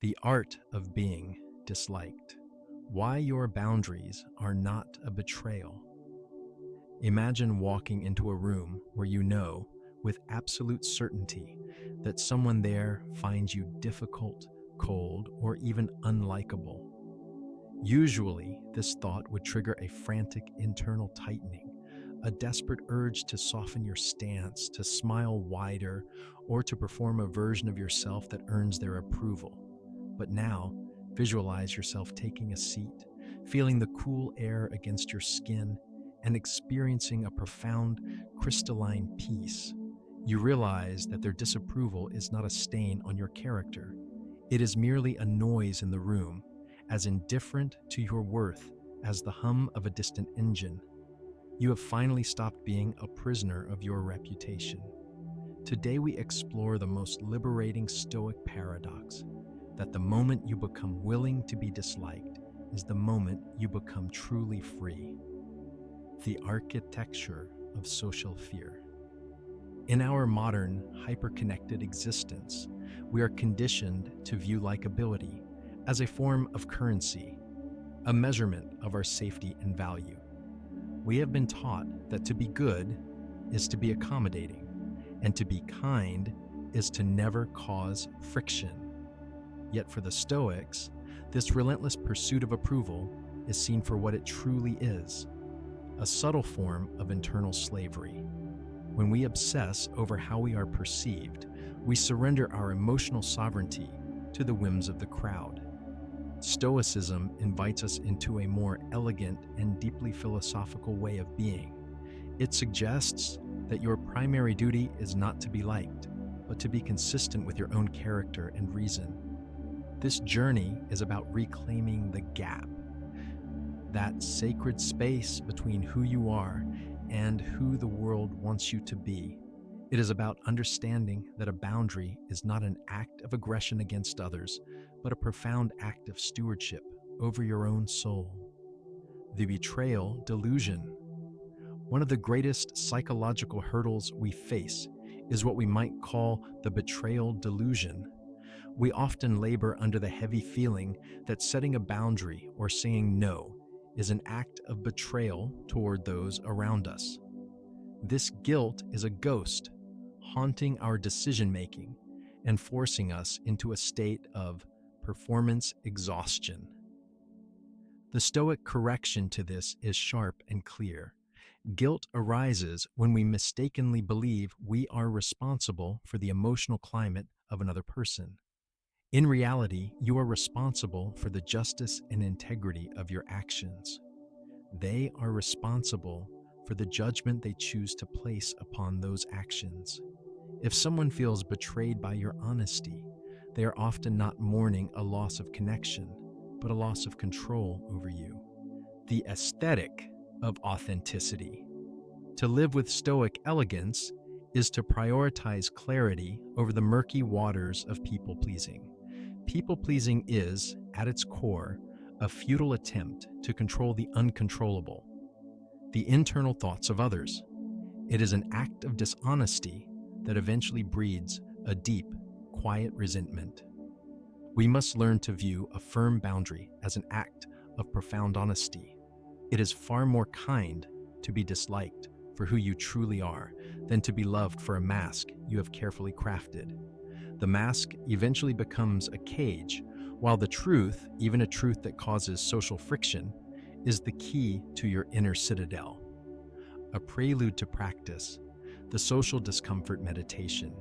The art of being disliked. Why your boundaries are not a betrayal. Imagine walking into a room where you know with absolute certainty that someone there finds you difficult, cold, or even unlikable. Usually, this thought would trigger a frantic internal tightening, a desperate urge to soften your stance, to smile wider, or to perform a version of yourself that earns their approval. But now, visualize yourself taking a seat, feeling the cool air against your skin, and experiencing a profound, crystalline peace. You realize that their disapproval is not a stain on your character. It is merely a noise in the room, as indifferent to your worth as the hum of a distant engine. You have finally stopped being a prisoner of your reputation. Today we explore the most liberating Stoic paradox, that the moment you become willing to be disliked is the moment you become truly free. The architecture of social fear. In our modern, hyper-connected existence, we are conditioned to view likability as a form of currency, a measurement of our safety and value. We have been taught that to be good is to be accommodating, and to be kind is to never cause friction. Yet for the Stoics, this relentless pursuit of approval is seen for what it truly is, a subtle form of internal slavery. When we obsess over how we are perceived, we surrender our emotional sovereignty to the whims of the crowd. Stoicism invites us into a more elegant and deeply philosophical way of being. It suggests that your primary duty is not to be liked, but to be consistent with your own character and reason. This journey is about reclaiming the gap, that sacred space between who you are and who the world wants you to be. It is about understanding that a boundary is not an act of aggression against others, but a profound act of stewardship over your own soul. The Betrayal Delusion. One of the greatest psychological hurdles we face is what we might call the Betrayal Delusion. We often labor under the heavy feeling that setting a boundary or saying no is an act of betrayal toward those around us. This guilt is a ghost, haunting our decision-making and forcing us into a state of performance exhaustion. The Stoic correction to this is sharp and clear. Guilt arises when we mistakenly believe we are responsible for the emotional climate of another person. In reality, you are responsible for the justice and integrity of your actions. They are responsible for the judgment they choose to place upon those actions. If someone feels betrayed by your honesty, they are often not mourning a loss of connection, but a loss of control over you. The aesthetic of authenticity. To live with Stoic elegance is to prioritize clarity over the murky waters of people-pleasing. People-pleasing is, at its core, a futile attempt to control the uncontrollable, the internal thoughts of others. It is an act of dishonesty that eventually breeds a deep, quiet resentment. We must learn to view a firm boundary as an act of profound honesty. It is far more kind to be disliked for who you truly are than to be loved for a mask you have carefully crafted. The mask eventually becomes a cage, while the truth, even a truth that causes social friction, is the key to your inner citadel. A prelude to practice, the social discomfort meditation.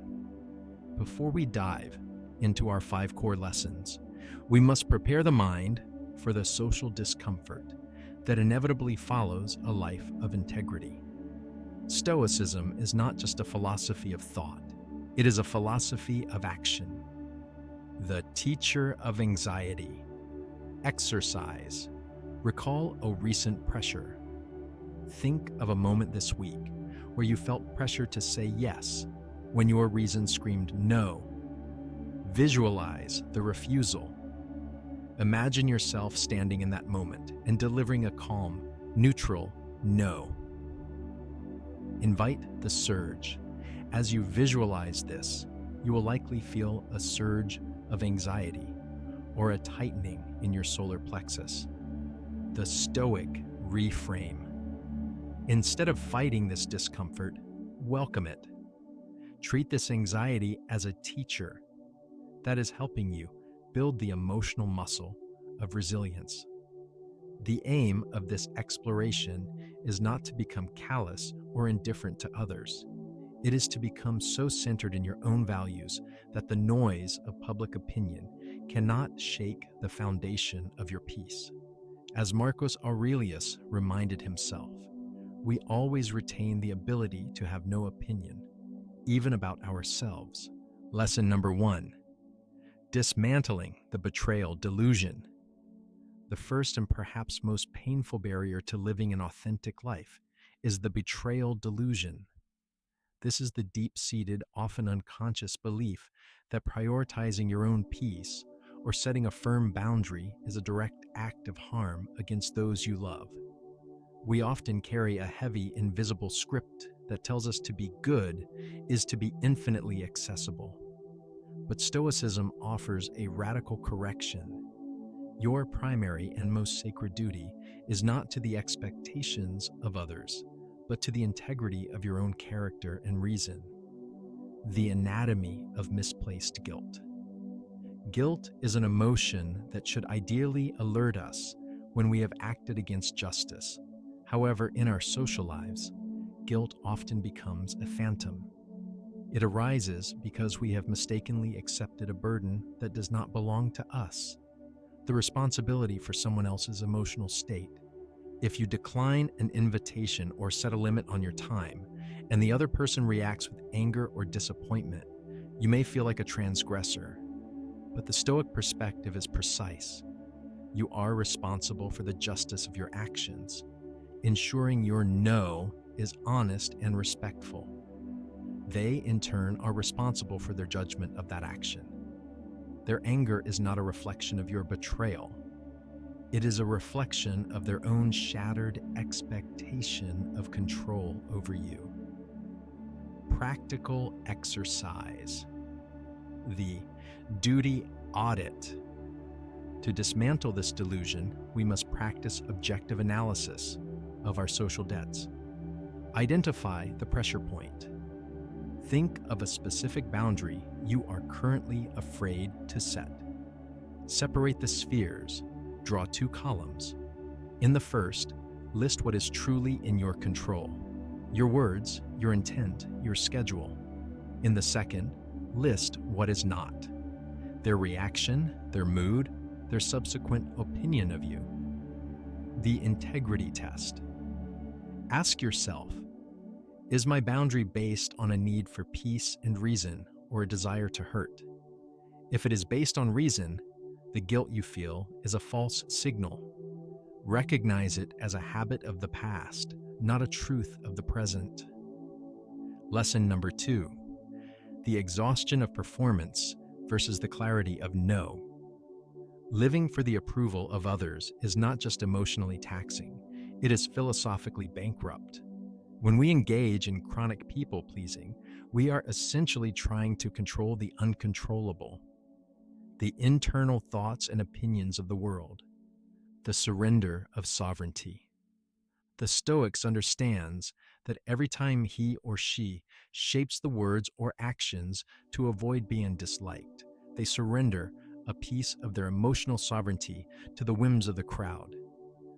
Before we dive into our 5 core lessons, we must prepare the mind for the social discomfort that inevitably follows a life of integrity. Stoicism is not just a philosophy of thought, it is a philosophy of action. The teacher of anxiety. Exercise. Recall a recent pressure. Think of a moment this week where you felt pressure to say yes when your reason screamed no. Visualize the refusal. Imagine yourself standing in that moment and delivering a calm, neutral no. Invite the surge. As you visualize this, you will likely feel a surge of anxiety, or a tightening in your solar plexus. The Stoic reframe. Instead of fighting this discomfort, welcome it. Treat this anxiety as a teacher that is helping you build the emotional muscle of resilience. The aim of this exploration is not to become callous or indifferent to others. It is to become so centered in your own values that the noise of public opinion cannot shake the foundation of your peace. As Marcus Aurelius reminded himself, we always retain the ability to have no opinion, even about ourselves. Lesson number 1. Dismantling the betrayal delusion. The first and perhaps most painful barrier to living an authentic life is the betrayal delusion. This is the deep-seated, often unconscious belief that prioritizing your own peace or setting a firm boundary is a direct act of harm against those you love. We often carry a heavy, invisible script that tells us to be good is to be infinitely accessible. But Stoicism offers a radical correction. Your primary and most sacred duty is not to the expectations of others, but to the integrity of your own character and reason. The anatomy of misplaced guilt. Guilt is an emotion that should ideally alert us when we have acted against justice. However, in our social lives, guilt often becomes a phantom. It arises because we have mistakenly accepted a burden that does not belong to us, the responsibility for someone else's emotional state. If you decline an invitation or set a limit on your time, and the other person reacts with anger or disappointment, you may feel like a transgressor. But the Stoic perspective is precise. You are responsible for the justice of your actions, ensuring your no is honest and respectful. They, in turn, are responsible for their judgment of that action. Their anger is not a reflection of your betrayal. It is a reflection of their own shattered expectation of control over you. Practical exercise. The duty audit. To dismantle this delusion, we must practice objective analysis of our social debts. Identify the pressure point. Think of a specific boundary you are currently afraid to set. Separate the spheres. Draw 2 columns. In the first, list what is truly in your control: your words, your intent, your schedule. In the second, list what is not: their reaction, their mood, their subsequent opinion of you. The integrity test. Ask yourself, is my boundary based on a need for peace and reason or a desire to hurt? If it is based on reason, the guilt you feel is a false signal. Recognize it as a habit of the past, not a truth of the present. Lesson number 2. The exhaustion of performance versus the clarity of no. Living for the approval of others is not just emotionally taxing, it is philosophically bankrupt. When we engage in chronic people-pleasing, we are essentially trying to control the uncontrollable, the internal thoughts and opinions of the world, the surrender of sovereignty. The Stoics understands that every time he or she shapes the words or actions to avoid being disliked, they surrender a piece of their emotional sovereignty to the whims of the crowd.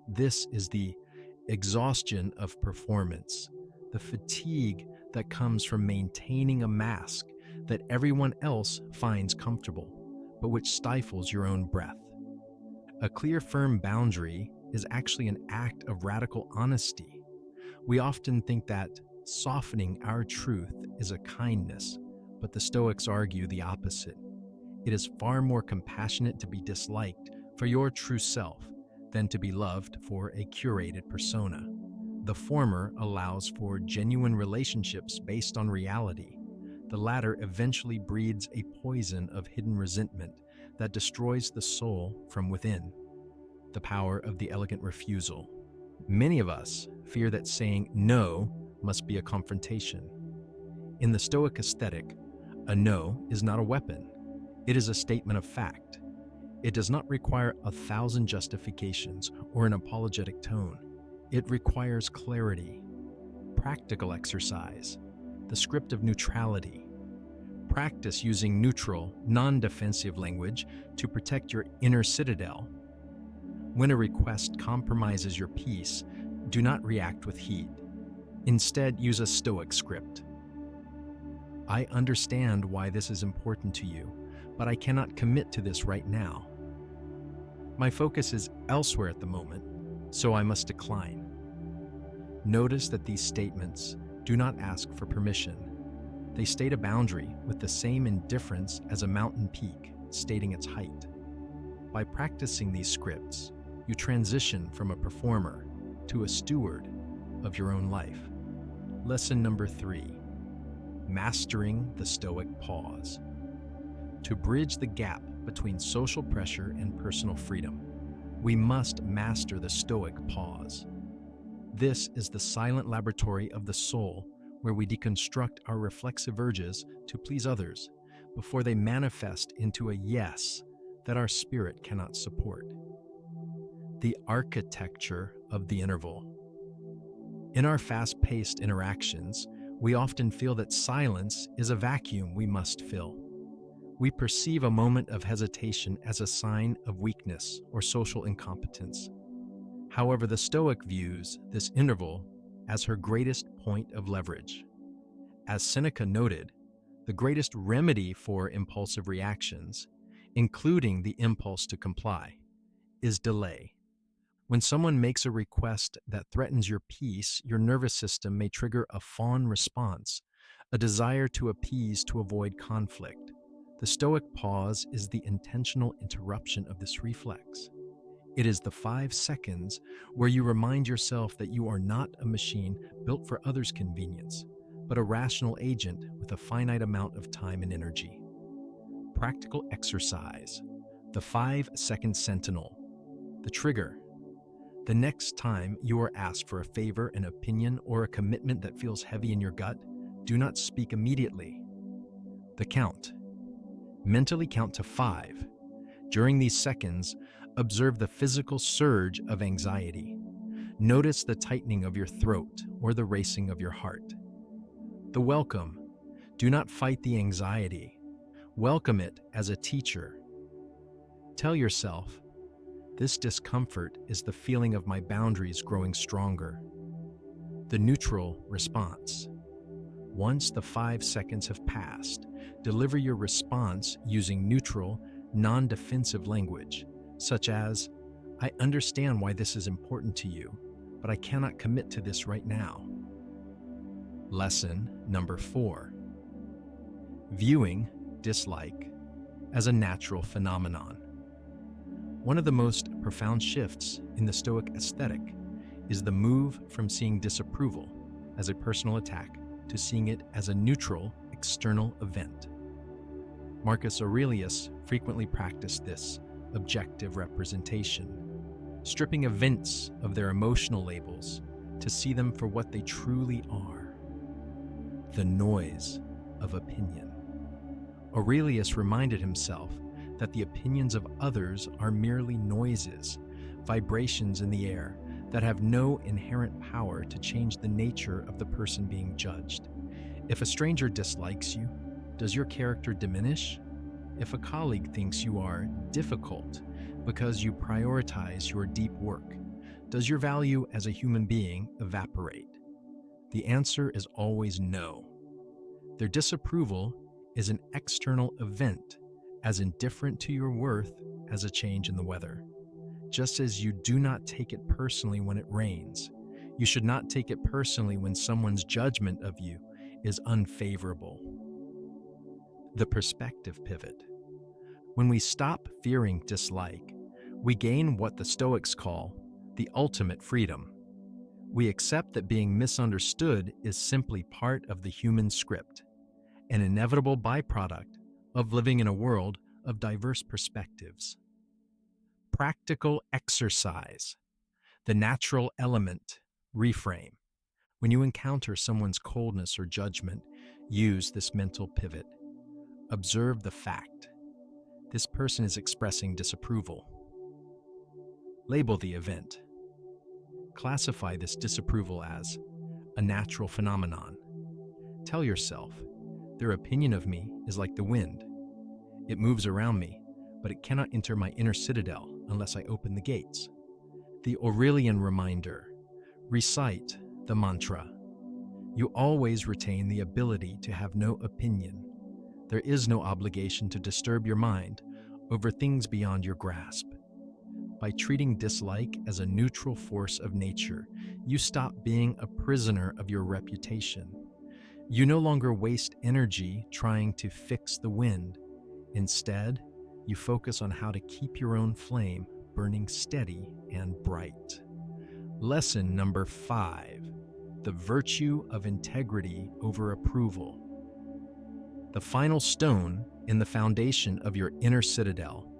This is the exhaustion of performance, the fatigue that comes from maintaining a mask that everyone else finds comfortable, but which stifles your own breath. A clear, firm boundary is actually an act of radical honesty. We often think that softening our truth is a kindness, but the Stoics argue the opposite. It is far more compassionate to be disliked for your true self than to be loved for a curated persona. The former allows for genuine relationships based on reality. The latter eventually breeds a poison of hidden resentment that destroys the soul from within. The power of the elegant refusal. Many of us fear that saying no must be a confrontation. In the Stoic aesthetic, a no is not a weapon. It is a statement of fact. It does not require 1,000 justifications or an apologetic tone. It requires clarity, practical exercise, the script of neutrality. Practice using neutral, non-defensive language to protect your inner citadel. When a request compromises your peace, do not react with heat. Instead, use a Stoic script. I understand why this is important to you, but I cannot commit to this right now. My focus is elsewhere at the moment, so I must decline. Notice that these statements do not ask for permission. They state a boundary with the same indifference as a mountain peak stating its height. By practicing these scripts, you transition from a performer to a steward of your own life. Lesson number 3, mastering the Stoic pause. To bridge the gap between social pressure and personal freedom, we must master the Stoic pause. This is the silent laboratory of the soul where we deconstruct our reflexive urges to please others before they manifest into a yes that our spirit cannot support. The architecture of the interval. In our fast-paced interactions, we often feel that silence is a vacuum we must fill. We perceive a moment of hesitation as a sign of weakness or social incompetence. However, the Stoic views this interval as her greatest point of leverage. As Seneca noted, the greatest remedy for impulsive reactions, including the impulse to comply, is delay. When someone makes a request that threatens your peace, your nervous system may trigger a fawn response, a desire to appease to avoid conflict. The Stoic pause is the intentional interruption of this reflex. It is the 5 seconds where you remind yourself that you are not a machine built for others' convenience, but a rational agent with a finite amount of time and energy. Practical exercise. The 5-second sentinel. The trigger. The next time you are asked for a favor, an opinion, or a commitment that feels heavy in your gut, do not speak immediately. The count. Mentally count to 5. During these seconds, observe the physical surge of anxiety. Notice the tightening of your throat or the racing of your heart. The welcome. Do not fight the anxiety. Welcome it as a teacher. Tell yourself, this discomfort is the feeling of my boundaries growing stronger. The neutral response. Once the 5 seconds have passed, deliver your response using neutral, non-defensive language, such as, I understand why this is important to you, but I cannot commit to this right now. Lesson number 4. Viewing dislike as a natural phenomenon. One of the most profound shifts in the Stoic aesthetic is the move from seeing disapproval as a personal attack to seeing it as a neutral, external event. Marcus Aurelius frequently practiced this objective representation, stripping events of their emotional labels to see them for what they truly are: the noise of opinion. Aurelius reminded himself that the opinions of others are merely noises, vibrations in the air that have no inherent power to change the nature of the person being judged. If a stranger dislikes you, does your character diminish? If a colleague thinks you are difficult because you prioritize your deep work, does your value as a human being evaporate? The answer is always no. Their disapproval is an external event, as indifferent to your worth as a change in the weather. Just as you do not take it personally when it rains, you should not take it personally when someone's judgment of you is unfavorable. The perspective pivot. When we stop fearing dislike, we gain what the Stoics call the ultimate freedom. We accept that being misunderstood is simply part of the human script, an inevitable byproduct of living in a world of diverse perspectives. Practical exercise. The natural element, reframe. When you encounter someone's coldness or judgment, use this mental pivot. Observe the fact. This person is expressing disapproval. Label the event. Classify this disapproval as a natural phenomenon. Tell yourself, their opinion of me is like the wind. It moves around me, but it cannot enter my inner citadel unless I open the gates. The Aurelian reminder. Recite the mantra. You always retain the ability to have no opinion. There is no obligation to disturb your mind over things beyond your grasp. By treating dislike as a neutral force of nature, you stop being a prisoner of your reputation. You no longer waste energy trying to fix the wind. Instead, you focus on how to keep your own flame burning steady and bright. Lesson number 5. The virtue of integrity over approval. The final stone in the foundation of your inner citadel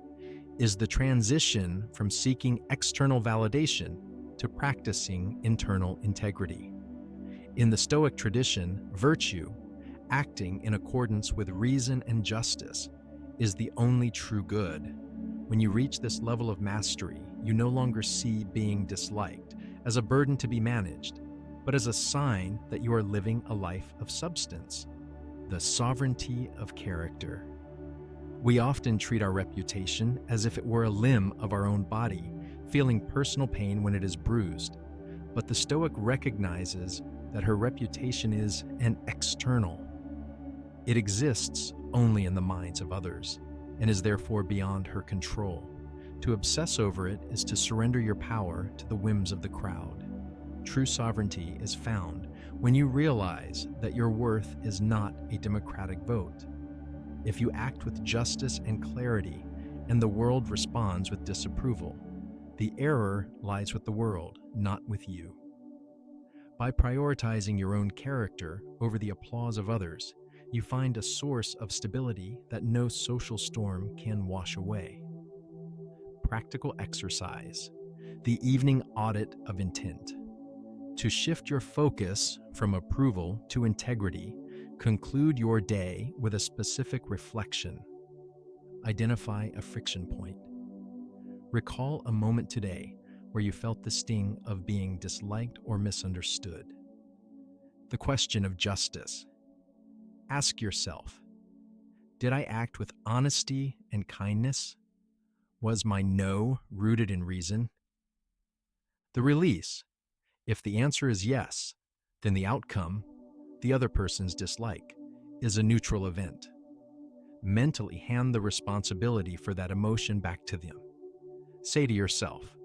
is the transition from seeking external validation to practicing internal integrity. In the Stoic tradition, virtue, acting in accordance with reason and justice, is the only true good. When you reach this level of mastery, you no longer see being disliked as a burden to be managed, but as a sign that you are living a life of substance. The sovereignty of character. We often treat our reputation as if it were a limb of our own body, feeling personal pain when it is bruised. But the Stoic recognizes that her reputation is an external. It exists only in the minds of others, and is therefore beyond her control. To obsess over it is to surrender your power to the whims of the crowd. True sovereignty is found when you realize that your worth is not a democratic vote. If you act with justice and clarity, and the world responds with disapproval, the error lies with the world, not with you. By prioritizing your own character over the applause of others, you find a source of stability that no social storm can wash away. Practical exercise. The evening audit of intent. To shift your focus from approval to integrity, conclude your day with a specific reflection. Identify a friction point. Recall a moment today where you felt the sting of being disliked or misunderstood. The question of justice. Ask yourself, did I act with honesty and kindness? Was my no rooted in reason? The release. If the answer is yes, then the outcome, the other person's dislike, is a neutral event. Mentally hand the responsibility for that emotion back to them. Say to yourself,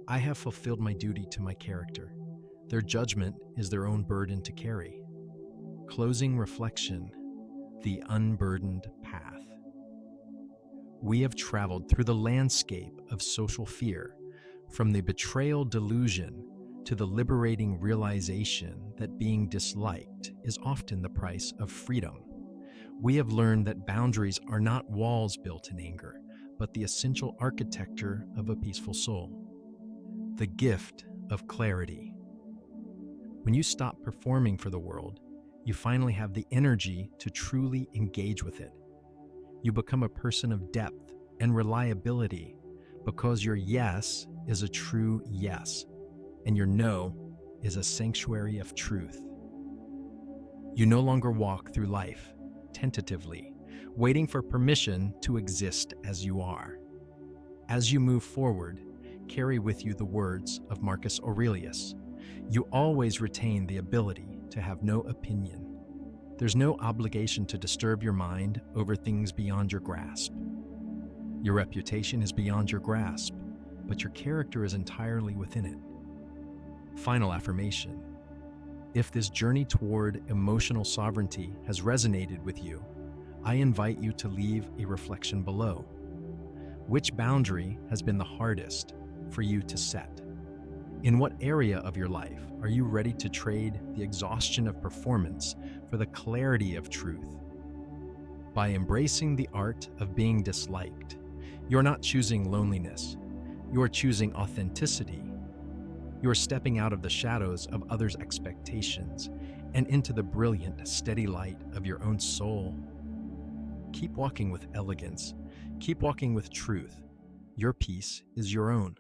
I have fulfilled my duty to my character. Their judgment is their own burden to carry. Closing reflection, the unburdened path. We have traveled through the landscape of social fear, from the betrayal delusion to the liberating realization that being disliked is often the price of freedom. We have learned that boundaries are not walls built in anger, but the essential architecture of a peaceful soul. The gift of clarity. When you stop performing for the world, you finally have the energy to truly engage with it. You become a person of depth and reliability because your yes is a true yes, and your no is a sanctuary of truth. You no longer walk through life tentatively, waiting for permission to exist as you are. As you move forward, carry with you the words of Marcus Aurelius. You always retain the ability to have no opinion. There's no obligation to disturb your mind over things beyond your grasp. Your reputation is beyond your grasp, but your character is entirely within it. Final affirmation. If this journey toward emotional sovereignty has resonated with you, I invite you to leave a reflection below. Which boundary has been the hardest for you to set? In what area of your life are you ready to trade the exhaustion of performance for the clarity of truth? By embracing the art of being disliked, you're not choosing loneliness, you're choosing authenticity. You're stepping out of the shadows of others' expectations and into the brilliant, steady light of your own soul. Keep walking with elegance. Keep walking with truth. Your peace is your own.